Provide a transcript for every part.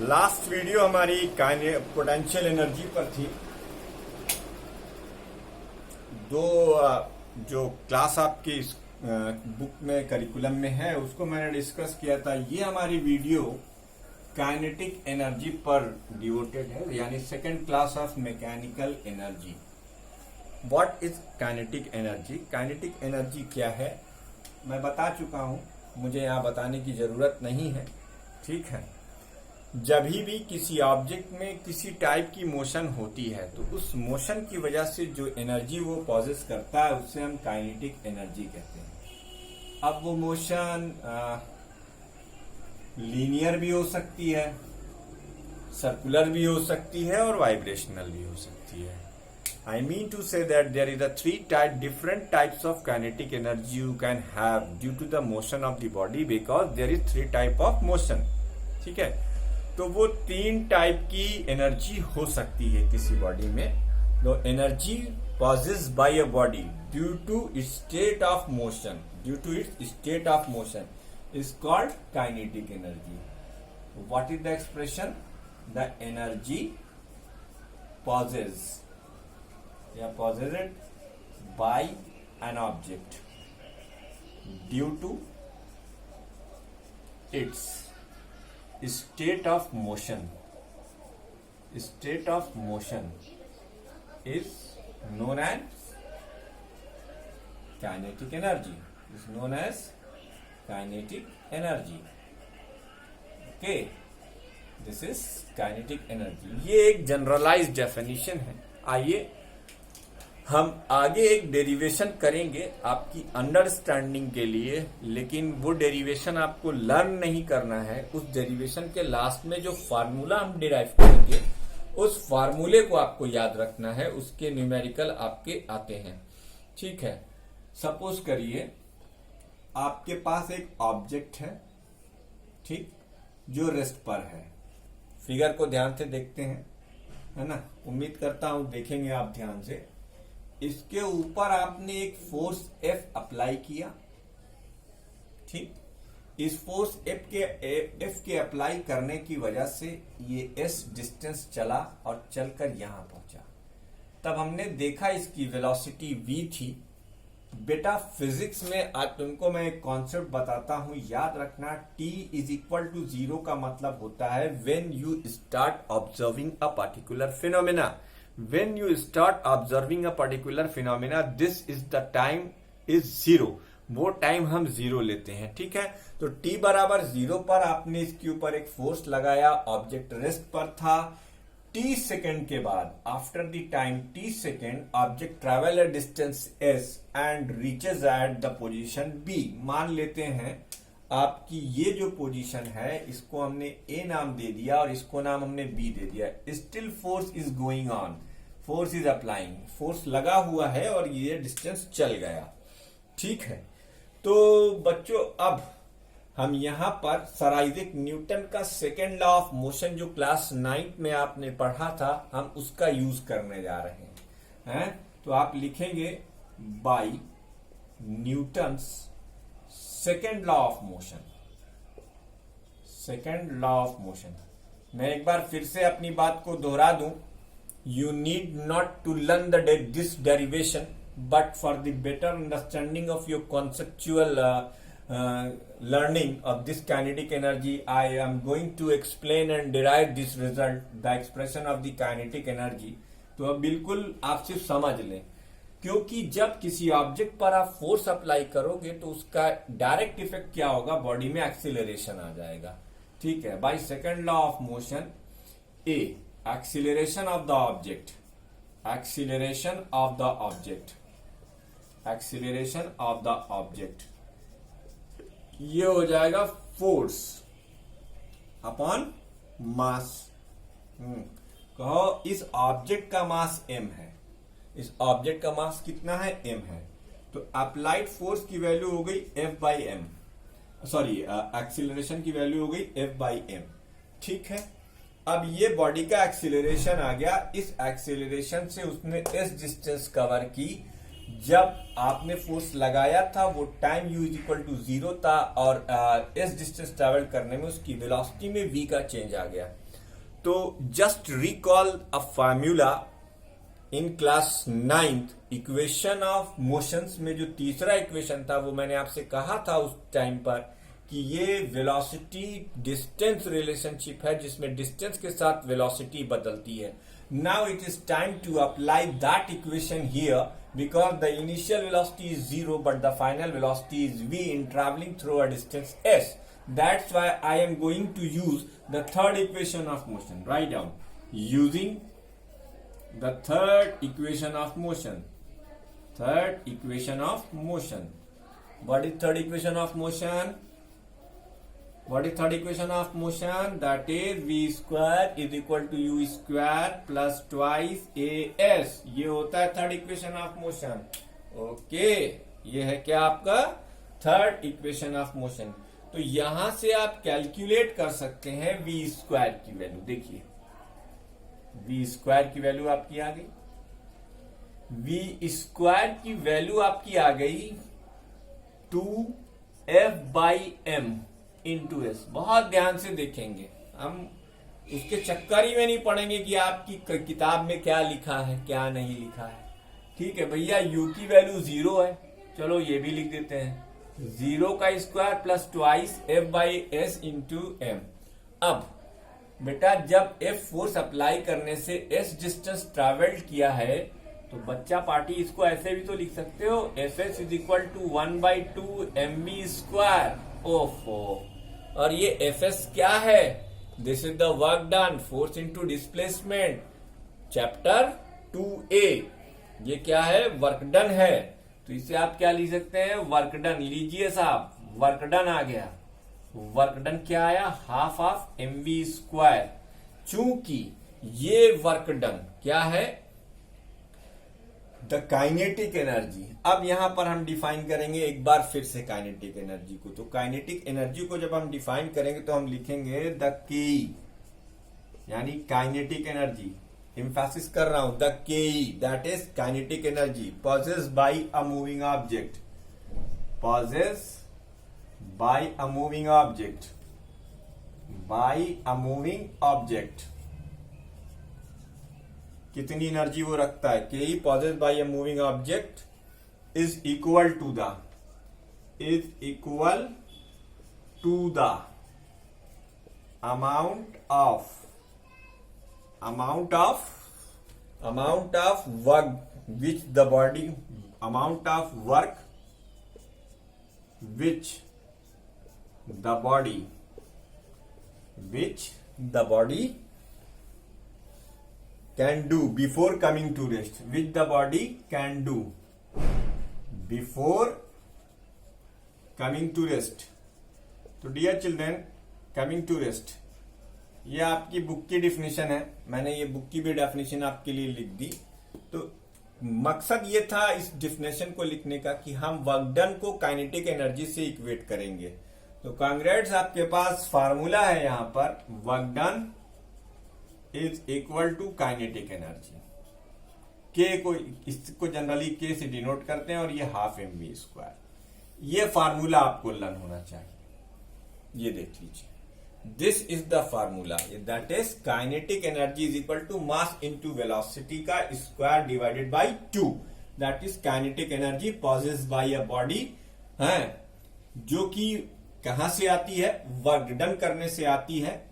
Last video हमारी potential energy पर थी। दो जो क्लास आपकी बुक में करिकुलम में है उसको मैंने डिस्कस किया था। ये हमारी वीडियो काइनेटिक एनर्जी पर डिवोटेड है, यानी second class of mechanical energy. What is kinetic energy? Kinetic energy क्या है मैं बता चुका हूं, मुझे यहाँ बताने की जरूरत नहीं है। ठीक है, जब भी किसी ऑब्जेक्ट में किसी टाइप की मोशन होती है तो उस मोशन की वजह से जो एनर्जी वो पॉजेस करता है उससे हम काइनेटिक एनर्जी कहते हैं। अब वो मोशन लीनियर भी हो सकती है, सर्कुलर भी हो सकती है और वाइब्रेशनल भी हो सकती है। I mean to say that there is a different types of kinetic energy you can have due to the motion of the body, because there is 3 type of motion। ठीक है, तो वो 3 टाइप की energy हो सकती है किसी body में। तो energy possess by a body due to its state of motion, is called kinetic energy. What is the expression? The energy possessed by an object due to its state of motion is known as kinetic energy। Okay, this is kinetic energy। ये एक generalised definition है। आइए हम आगे एक derivation करेंगे आपकी understanding के लिए, लेकिन वो डेरिवेशन आपको लर्न नहीं करना है। उस डेरिवेशन के लास्ट में जो फार्मूला हम डिराइव करेंगे उस फार्मूले को आपको याद रखना है, उसके न्यूमेरिकल आपके आते हैं। ठीक है, सपोज करिए आपके पास एक ऑब्जेक्ट है, ठीक, जो रेस्ट पर है। फिगर को ध्यान से देखते हैं, है ना, उम्मीद करता हूं देखेंगे आप ध्यान से। इसके ऊपर आपने एक फोर्स F अप्लाई किया, ठीक। इस फोर्स F के अप्लाई करने की वजह से ये S डिस्टेंस चला और चलकर यहां पहुंचा। तब हमने देखा इसकी वेलोसिटी v थी। बेटा फिजिक्स में आज तुमको मैं एक कॉन्सेप्ट बताता हूं, याद रखना। T इज इक्वल टू 0 का मतलब होता है when you start observing a particular phenomena. When you start observing a particular phenomena, this is the time is 0। वो टाइम हम 0 लेते हैं। ठीक है, तो t बराबर 0 पर आपने इसके ऊपर एक फोर्स लगाया, ऑब्जेक्ट रेस्ट पर था। t सेकेंड के बाद, after the time t second, object travel a distance s and reaches at the position b। मान लेते हैं आपकी ये जो पोजीशन है इसको हमने a नाम दे दिया और इसको नाम हमने b दे दिया। Still force is going on, force is applying, force लगा हुआ है और ये डिस्टेंस चल गया। ठीक है, तो बच्चों अब हम यहां पर सर आइजैक न्यूटन का सेकेंड लॉ ऑफ मोशन जो क्लास 9 में आपने पढ़ा था, हम उसका यूज करने जा रहे हैं। तो आप लिखेंगे by Newton's second law of motion. मैं एक बार फिर से अपनी बात को दोहरा दूं। You need not to learn this derivation, but for the better understanding of your conceptual learning of this kinetic energy, I am going to explain and derive this result, the expression of the kinetic energy। तो अब बिल्कुल आप सिर्फ समझ लें, क्योंकि जब किसी ऑब्जेक्ट पर आप फोर्स अप्लाई करोगे तो उसका डायरेक्ट इफेक्ट क्या होगा, बॉडी में एक्सीलरेशन आ जाएगा। ठीक है, by second law of motion A, acceleration of the object ये हो जाएगा फोर्स अपॉन मास। कहो इस ऑब्जेक्ट का मास m है, इस ऑब्जेक्ट का मास कितना है, m है। तो अप्लाइड फोर्स की वैल्यू हो गई F by m, sorry acceleration की वैल्यू हो गई F बाई एम। ठीक है, अब ये बॉडी का एक्सीलरेशन आ गया। इस एक्सीलरेशन से उसने s डिस्टेंस कवर की। जब आपने फोर्स लगाया था वो time u is equal to 0 था और s डिस्टेंस ट्रेवल करने में उसकी वेलोसिटी में v का चेंज आ गया। तो just recall a formula in class 9th, equation of motions में जो तीसरा इक्वेशन था वो मैंने आपसे कहा था उस टाइम पर कि ये वेलोसिटी डिस्टेंस रिलेशनशिप है जिसमें डिस्टेंस के साथ वेलोसिटी बदलती है. Now it is time to apply that equation here because the initial velocity is 0 but the final velocity is v in travelling through a distance s. That's why I am going to use the third equation of motion. Write down. Using the third equation of motion. Third equation of motion. What is third equation of motion? What is third equation of motion? That is v square is equal to u square plus twice as. ये होता है third equation of motion. Okay. ये है क्या आपका third equation of motion. तो यहां से आप कैलकुलेट कर सकते हैं v स्क्वायर की वैल्यू. देखिए v स्क्वायर की वैल्यू आपकी आ गई. v स्क्वायर की वैल्यू आपकी आ गई 2f/m इंटू एस. बहुत ध्यान से देखेंगे, हम उसके चक्कर ही में नहीं पड़ेंगे कि आपकी किताब में क्या लिखा है क्या नहीं लिखा है. ठीक है भैया, u की वैल्यू 0 है, चलो ये भी लिख देते हैं 0 का square plus twice f/s into m. अब बेटा जब f फोर्स अप्लाई करने से s डिस्टेंस ट्रेवल्ड किया है तो बच्चा पार्टी इसको ऐसे भी तो लिख सकते हो Fs is equal to 1/2 mv square. ओफो, और ये Fs क्या है? This is the work done, force into displacement, chapter 2a. ये क्या है? वर्क डन है. तो इसे आप क्या लिख सकते हैं? Work done. लीजिए साहब, वर्क डन आ गया. वर्क डन क्या आया? Half of mv square. चूंकि ये वर्क डन क्या है? The kinetic energy. अब यहां पर हम डिफाइन करेंगे एक बार फिर से काइनेटिक एनर्जी को. तो काइनेटिक एनर्जी को जब हम डिफाइन करेंगे तो हम लिखेंगे द के, यानी काइनेटिक एनर्जी. एम्फेसिस कर रहा हूं, द के, that is kinetic energy possessed by a moving object. Possessed by a moving object. By a moving object. कितनी एनर्जी वो रखता है? के possessed by a moving object is equal to the amount of work which the body can do before coming to rest. Which the body can do before coming to rest. तो dear children, coming to rest, ये आपकी book की definition है. मैंने ये book की भी definition आपके लिए लिख दी. तो मकसद ये था इस डिफिनेशन को लिखने का कि हम वर्क डन को काइनेटिक एनर्जी से इक्वेट करेंगे. तो कांग्रेट्स, आपके पास फार्मूला है यहां पर, work done is equal to kinetic energy. K को, इसको जनरली के से डिनोट करते हैं और ये हाफ mv स्क्वायर. ये फार्मूला आपको लर्न होना चाहिए. ये देख लीजिए, this is the formula, that is kinetic energy is equal to mass into velocity का square divided by 2. That is kinetic energy possessed by a body, है जो कि कहां से आती है? वर्क डन करने से आती है,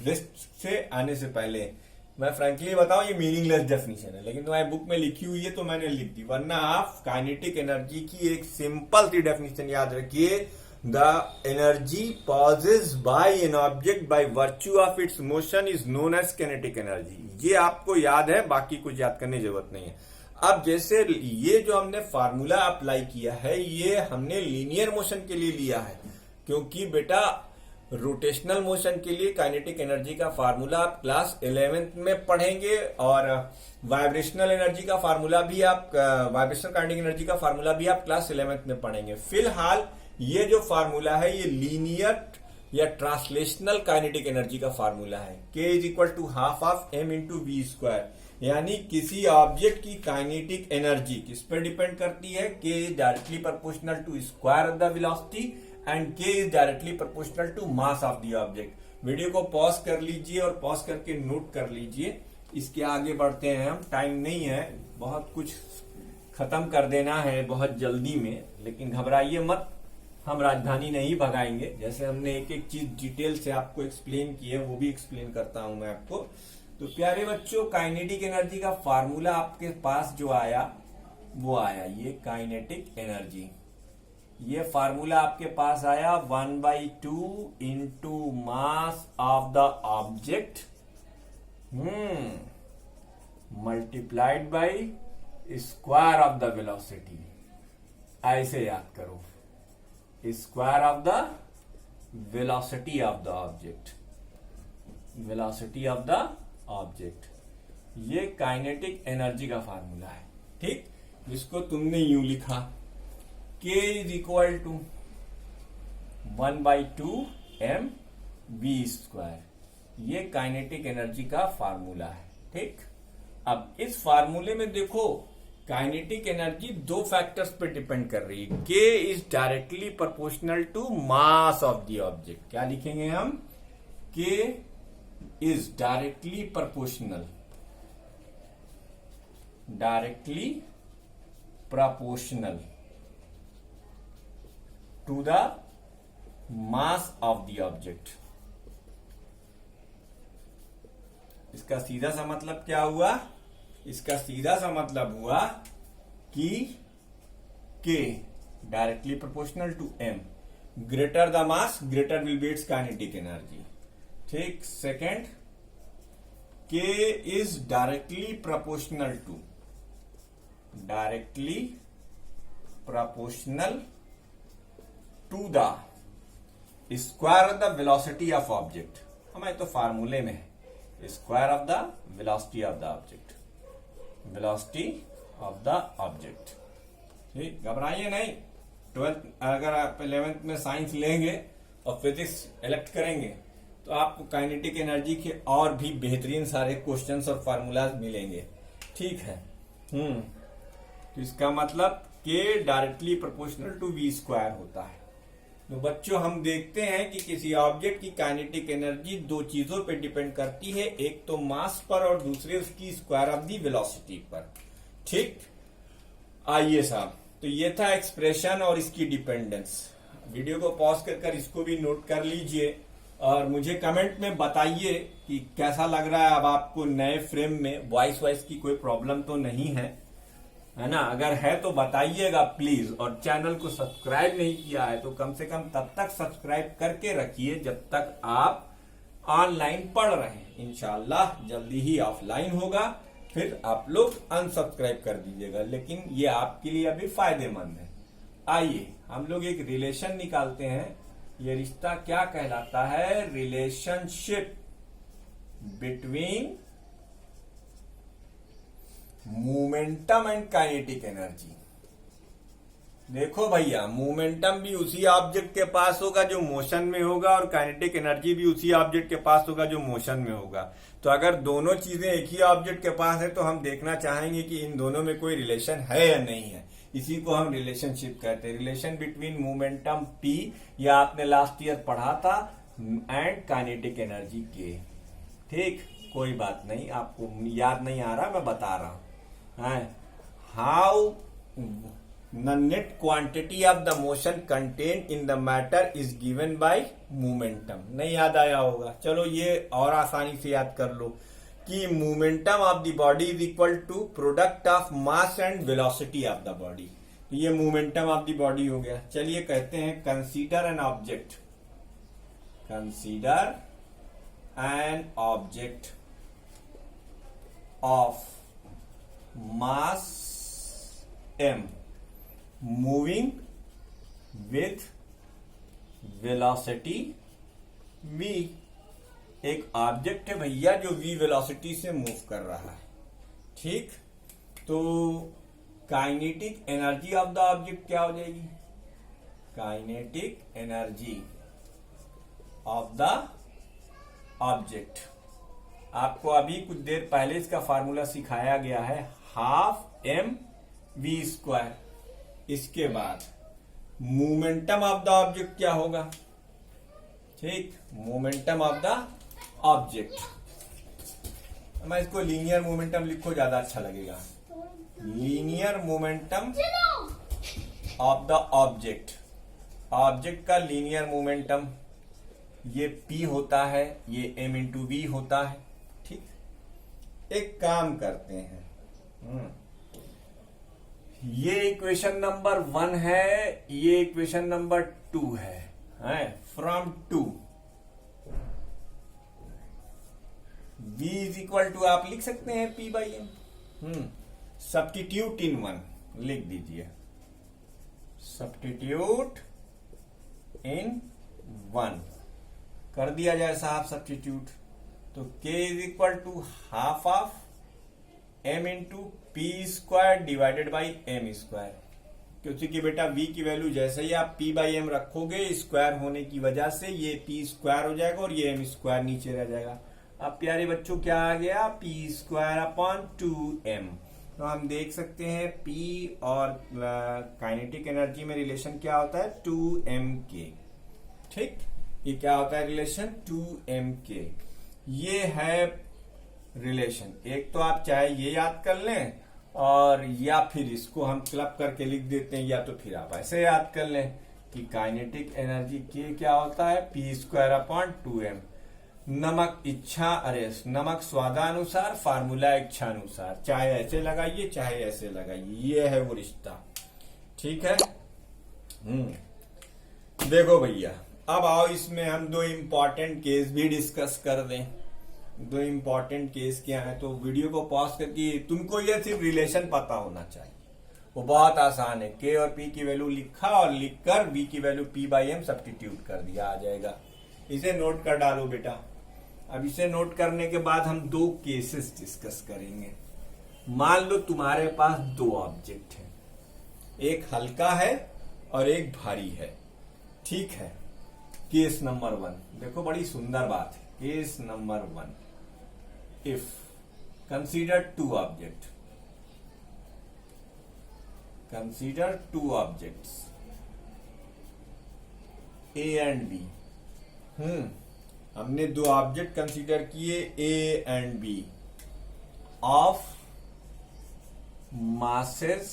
रेस्ट से आने से पहले. मैं फ्रैंकली बताऊं, ये मीनिंगलेस डेफिनेशन है, लेकिन तुम्हारी बुक में लिखी हुई है तो मैंने लिख दी. वरना आप काइनेटिक एनर्जी की एक सिंपल सी डेफिनेशन याद रखिए, the energy possessed by an object by virtue of its motion is known as kinetic energy. ये आपको याद है, बाकी कुछ याद करने की जरूरत नहीं है. अब जैसे ये जो हमने फार्मूला अप्लाई किया है, ये हमने लीनियर मोशन के लिए लिया है, क्योंकि बेटा रोटेशनल मोशन के लिए काइनेटिक एनर्जी का फार्मूला आप क्लास 11th में पढ़ेंगे, और वाइब्रेशनल एनर्जी का फार्मूला भी आप, वाइब्रेशनल काइनेटिक एनर्जी का फार्मूला भी आप क्लास 11th में पढ़ेंगे. फिलहाल ये जो फार्मूला है ये लीनियर या ट्रांसलेशनल काइनेटिक एनर्जी का फार्मूला है. K is equal to half of m into v square. यानी किसी ऑब्जेक्ट की काइनेटिक एनर्जी किस पर डिपेंड करती है? K is directly proportional to square of the velocity and k is directly proportional to mass of the object. Video को pause कर लीजिए और पॉज करके नोट कर लीजिए। इसके आगे बढ़ते हैं हम, टाइम नहीं है, बहुत कुछ खत्म कर देना है बहुत जल्दी में, लेकिन घबराइए मत, हम राजधानी नहीं भगाएंगे। जैसे हमने एक एक चीज डिटेल से आपको एक्सप्लेन की है वो भी एक्सप्लेन करता हूं मैं आपको। तो प्यारे बच्चों, काइनेटिक एनर्जी का फार्मूला आपके पास जो आया वो आया ये काइनेटिक एनर्जी। ये फार्मूला आपके पास आया 1/2 into mass of the object multiplied by square of the velocity. ऐसे याद करो, square of the velocity of the object, velocity of the object. ये काइनेटिक एनर्जी का फार्मूला है, ठीक, जिसको तुमने यूं लिखा K is equal to 1/2 mv²। ये काइनेटिक एनर्जी का फार्मूला है, ठीक। अब इस फार्मूले में देखो, काइनेटिक एनर्जी दो फैक्टर्स पे डिपेंड कर रही है। K is directly proportional to mass of the object. क्या लिखेंगे हम? K is directly proportional, directly proportional to the mass of the object. इसका सीधा सा मतलब क्या हुआ? इसका सीधा सा मतलब हुआ कि K directly proportional to M, greater the mass greater will be its kinetic energy, ठीक। Second, K is directly proportional to, directly proportional to the square of the velocity of object. हमारे तो फार्मूले में है square of the velocity of the object, velocity of the object, ठीक। घबराइए नहीं, 12th अगर आप 11th में साइंस लेंगे और फिजिक्स इलेक्ट करेंगे तो आपको काइनेटिक एनर्जी के और भी बेहतरीन सारे क्वेश्चंस और फार्मूलाज मिलेंगे, ठीक है। तो इसका मतलब K directly proportional to v² होता है। तो बच्चों, हम देखते हैं कि किसी ऑब्जेक्ट की काइनेटिक एनर्जी दो चीजों पे डिपेंड करती है, एक तो मास पर और दूसरे उसकी स्क्वायर ऑफ दी वेलोसिटी पर, ठीक। आइए साहब, तो ये था एक्सप्रेशन और इसकी डिपेंडेंस। वीडियो को पॉज कर इसको भी नोट कर लीजिए और मुझे कमेंट में बताइए कि कैसा लग रहा है अब आपको नए फ्रेम में। वॉइस की कोई प्रॉब्लम तो नहीं है ना? अगर है तो बताइएगा प्लीज। और चैनल को सब्सक्राइब नहीं किया है तो कम से कम तब तक सब्सक्राइब करके रखिए जब तक आप ऑनलाइन पढ़ रहे हैं। इंशाल्लाह जल्दी ही ऑफलाइन होगा, फिर आप लोग अनसब्सक्राइब कर दीजिएगा, लेकिन ये आपके लिए अभी फायदेमंद है। आइए हम लोग एक रिलेशन निकालते हैं। ये रिश्ता क्या कहलाता है? Relationship between momentum and kinetic energy. देखो भैया, मोमेंटम भी उसी ऑब्जेक्ट के पास होगा जो मोशन में होगा और काइनेटिक एनर्जी भी उसी ऑब्जेक्ट के पास होगा जो मोशन में होगा। तो अगर दोनों चीजें एक ही ऑब्जेक्ट के पास है तो हम देखना चाहेंगे कि इन दोनों में कोई रिलेशन है या नहीं है। इसी को हम रिलेशनशिप कहते हैं, रिलेशन बिटवीन मोमेंटम P, या आपने लास्ट ईयर पढ़ा था, एंड काइनेटिक एनर्जी K, ठीक। कोई बात नहीं, आपको याद नहीं आ रहा, मैं बता रहा हूं। How the net quantity of the motion contained in the matter is given by momentum। नहीं याद आया होगा? चलो ये और आसानी से याद कर लो कि momentum of the body is equal to product of mass and velocity of the body. तो ये मोमेंटम ऑफ द बॉडी हो गया। चलिए कहते हैं consider an object, consider an object of mass m moving with velocity v। एक object है भैया जो v वेलोसिटी से मूव कर रहा है, ठीक। तो kinetic energy of the object क्या हो जाएगी? Kinetic energy of the object, आपको अभी कुछ देर पहले इसका फार्मूला सिखाया गया है, 12 mv²। इसके बाद मोमेंटम ऑफ द ऑब्जेक्ट क्या होगा? ठीक, मोमेंटम ऑफ द ऑब्जेक्ट। मैं इसको लीनियर मोमेंटम लिखो, ज्यादा अच्छा लगेगा। Linear momentum of the object, object का लीनियर मोमेंटम, ये P होता है, ये m इंटू वी होता है। ठीक, एक काम करते हैं, ये इक्वेशन नंबर 1 है, ये इक्वेशन नंबर 2 है। From 2 v is equal to आप लिख सकते हैं P by m. Substitute in 1 लिख दीजिए, सब्स्टिट्यूट इन 1 कर दिया जाए साहब सब्स्टिट्यूट, तो k is equal to half of m into p square divided by m square. क्योंकि बेटा v की वैल्यू जैसे ही आप p बाई एम रखोगे, स्क्वायर होने की वजह से ये p स्क्वायर हो जाएगा और ये m स्क्वायर नीचे रह जाएगा। अब प्यारे बच्चों क्या आ गया, p स्क्वायर अपॉन 2m। तो हम देख सकते हैं p और काइनेटिक एनर्जी में रिलेशन क्या होता है, 2mk। ठीक, ये क्या होता है रिलेशन, 2mk। ये है रिलेशन। एक तो आप चाहे ये याद कर लें, और या फिर इसको हम क्लब करके लिख देते हैं, या तो फिर आप ऐसे याद कर लें कि काइनेटिक एनर्जी के क्या होता है, पी स्क्वायर अपॉन 2m। नमक इच्छा, अरे नमक स्वादानुसार, फार्मूला इच्छा अनुसार, चाहे ऐसे लगाइए चाहे ऐसे लगाइए, ये है वो रिश्ता। ठीक है। देखो भैया, अब आओ इसमें हम दो इंपॉर्टेंट केस भी डिस्कस कर दें। दो इंपॉर्टेंट केस क्या है, तो वीडियो को पॉज करके, तुमको ये सिर्फ रिलेशन पता होना चाहिए, वो बहुत आसान है। के और पी की वैल्यू लिखा और लिखकर वी की value p by m substitute कर दिया, आ जाएगा। इसे नोट कर डालो बेटा। अब इसे नोट करने के बाद हम दो केसेस डिस्कस करेंगे। मान लो तुम्हारे पास दो ऑब्जेक्ट है, एक हल्का है और एक भारी है। ठीक है। केस नंबर 1 देखो, बड़ी सुंदर बात है। Case number 1, if consider two object, consider two objects A and B. हमने दो ऑब्जेक्ट कंसीडर किए, A and B, of masses,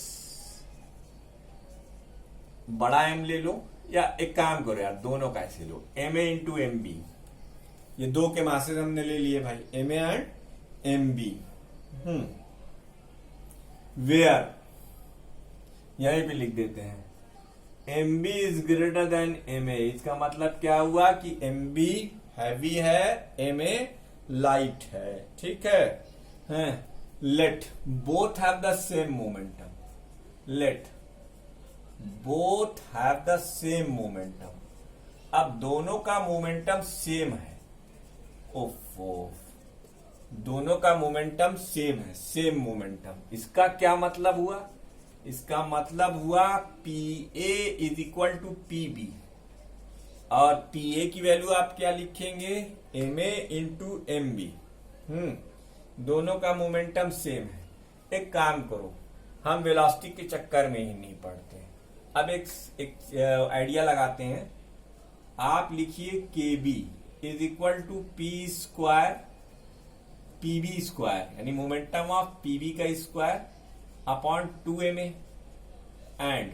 बड़ा एम ले लो, या एक काम करो यार, दोनों का ऐसे लो, M A into M B. ये दो के मासेस हमने ले लिए भाई, M A and M B. Where, यहीं पे लिख देते हैं, M B is greater than M A. इसका मतलब क्या हुआ कि एम बी हैवी है, एम ए लाइट है। ठीक है। Let both have the same momentum, let both have the same momentum. अब दोनों का मोमेंटम सेम है, दोनों का मोमेंटम सेम है, सेम मोमेंटम। इसका क्या मतलब हुआ, इसका मतलब हुआ p A is equal to p B, और पी ए की वैल्यू आप क्या लिखेंगे, m A into M B. दोनों का मोमेंटम सेम है। एक काम करो, हम वेलोसिटी के चक्कर में ही नहीं पड़ते। अब एक आइडिया लगाते हैं। आप लिखिए K B is equal to p square p B square, यानी मोमेंटम ऑफ पी बी का square upon 2 ma, and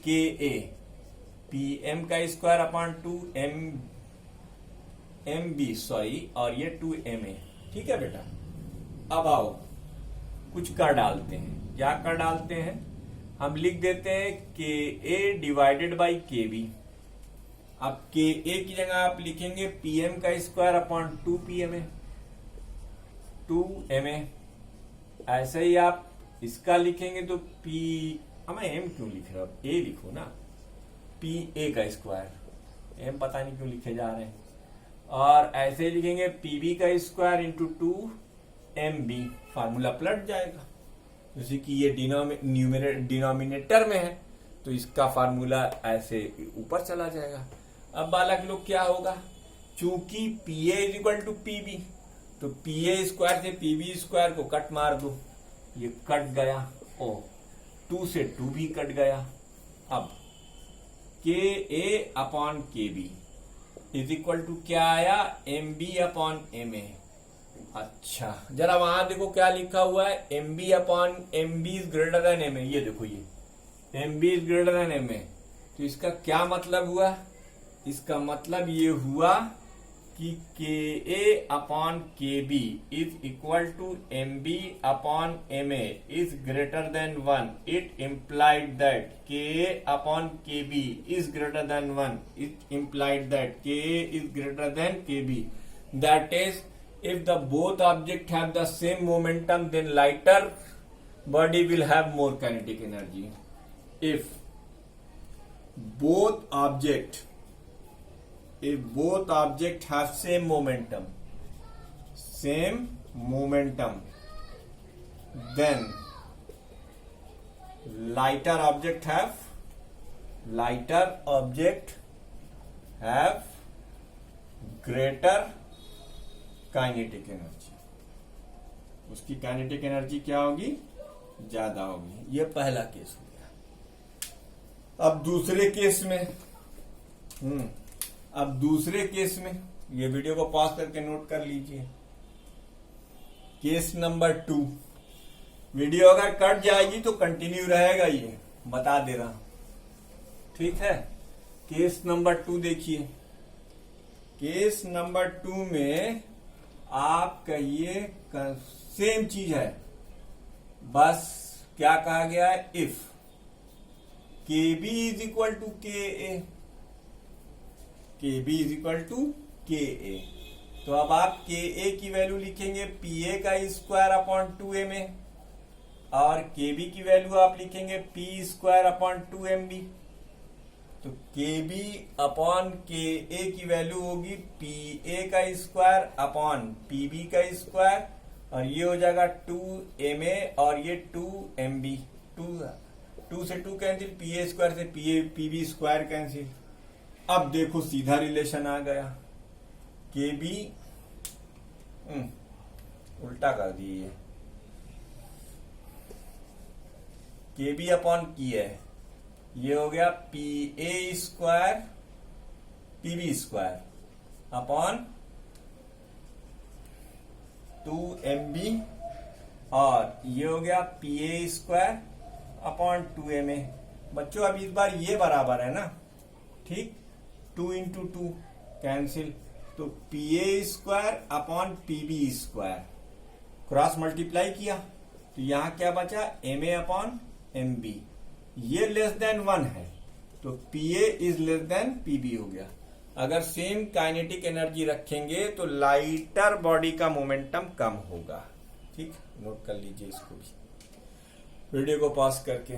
K A p m का square upon 2 m B, sorry, और ये 2 ma। ठीक है बेटा। अब आओ कुछ कर डालते हैं। क्या कर डालते हैं, हम लिख देते हैं K A divided by K B. अब के ए की जगह आप लिखेंगे पी एम का square upon 2 p m A, 2 ma। ऐसे ही आप इसका लिखेंगे तो पी, मैं एम क्यों लिख रहा हूं, ए लिखो ना, पी ए का स्क्वायर, एम पता नहीं क्यों लिखे जा रहे हैं। और ऐसे ही लिखेंगे पी बी का square into 2 m B, formula पलट जाएगा। जैसे कि ये डिनोमिनेटर में है तो इसका फार्मूला ऐसे ऊपर चला जाएगा। अब बालक लोग क्या होगा, चूंकि p A is equal to p B, तो पी ए स्क्वायर से पी बी स्क्वायर को कट मार दो, ये कट गया, 2 से 2 भी कट गया। अब K A upon K B, is equal to क्या आया, m B upon m A. अच्छा जरा वहां देखो क्या लिखा हुआ है, m B upon m B is greater than M A. ये देखो ये m B is greater than M A, तो इसका क्या मतलब हुआ, इसका मतलब ये हुआ कि K A upon K B is equal to m B upon m A is greater than 1। It implied that K A upon K B is greater than 1। It implied that K A is greater than K B. That is if the both object have the same momentum, then lighter body will have more kinetic energy. If both object have same momentum, then lighter object have greater kinetic energy. उसकी kinetic energy क्या होगी, ज्यादा होगी। ये पहला case हो गया। अब दूसरे केस में ये वीडियो को पॉज करके नोट कर लीजिए। केस नंबर 2, वीडियो अगर कट जाएगी तो कंटिन्यू रहेगा, ये बता दे रहा हूं, ठीक है। केस नंबर 2 देखिए। केस नंबर 2 में आप कहिए सेम चीज है, बस क्या कहा गया है, इफ के बी इज इक्वल टू के ए, के बी इज इक्वल टू के ए, तो अब आप के ए की वैल्यू लिखेंगे पी ए का स्क्वायर अपॉन 2 एम ए, और के बी की वैल्यू आप लिखेंगे p square upon 2 m B. तो के बी अपॉन के ए की वैल्यू होगी पी ए का स्क्वायर अपॉन पी बी का स्क्वायर, और ये हो जाएगा 2 एम ए और ये 2 एम बी। 2 से 2 कैंसिल, पी ए स्क्वायर से पी बी स्क्वायर कैंसिल। अब देखो सीधा रिलेशन आ गया, के बी उल्टा कर दिए, के बी अपॉन की है, ये हो गया p A square p B square upon 2 m B, और ये हो गया p A square upon 2 m A. बच्चों अब इस बार ये बराबर है ना, ठीक, 2 इंटू 2 कैंसिल, तो p A square upon p B square cross multiply किया, तो यहां क्या बचा, m A upon m B. ये लेस देन 1 है, तो p A is less than p B हो गया। अगर सेम काइनेटिक एनर्जी रखेंगे तो लाइटर बॉडी का मोमेंटम कम होगा, ठीक, नोट कर लीजिए इसको भी वीडियो को पॉज करके।